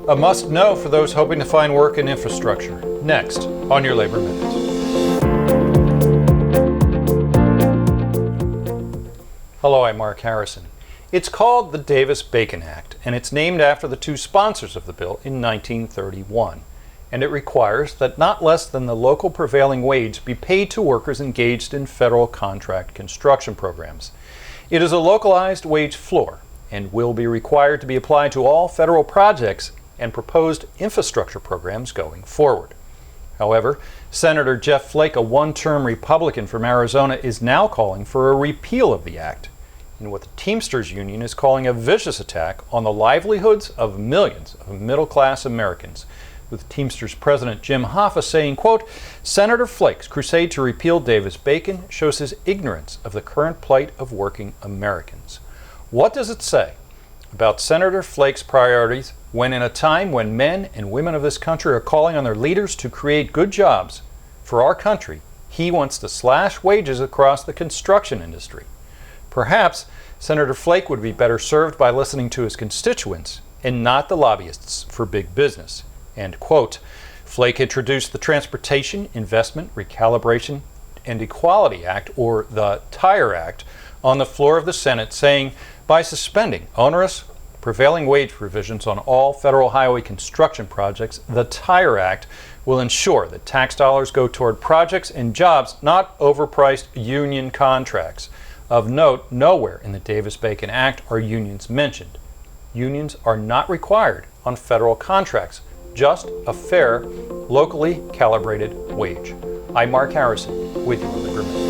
A must-know for those hoping to find work in infrastructure. Next on your Labor Minute. Hello, I'm Mark Harrison. It's called the Davis-Bacon Act, and it's named after the two sponsors of the bill in 1931. And it requires that not less than the local prevailing wage be paid to workers engaged in federal contract construction programs. It is a localized wage floor and will be required to be applied to all federal projects and proposed infrastructure programs going forward. However, Senator Jeff Flake, a one-term Republican from Arizona, is now calling for a repeal of the act in what the Teamsters Union is calling a vicious attack on the livelihoods of millions of middle-class Americans, with Teamsters President Jim Hoffa saying, quote, "Senator Flake's crusade to repeal Davis-Bacon shows his ignorance of the current plight of working Americans." What does it say about Senator Flake's priorities when, in a time when men and women of this country are calling on their leaders to create good jobs for our country, he wants to slash wages across the construction industry? Perhaps Senator Flake would be better served by listening to his constituents and not the lobbyists for big business. End quote. Flake introduced the Transportation Investment Recalibration and Equality Act, or the TIRE Act, on the floor of the Senate, saying by suspending onerous prevailing wage provisions on all federal highway construction projects, the TIRE Act will ensure that tax dollars go toward projects and jobs, not overpriced union contracts. Of note, nowhere in the Davis-Bacon Act are unions mentioned. Unions are not required on federal contracts, just a fair, locally calibrated wage. I'm Mark Harrison with your Labor Minute.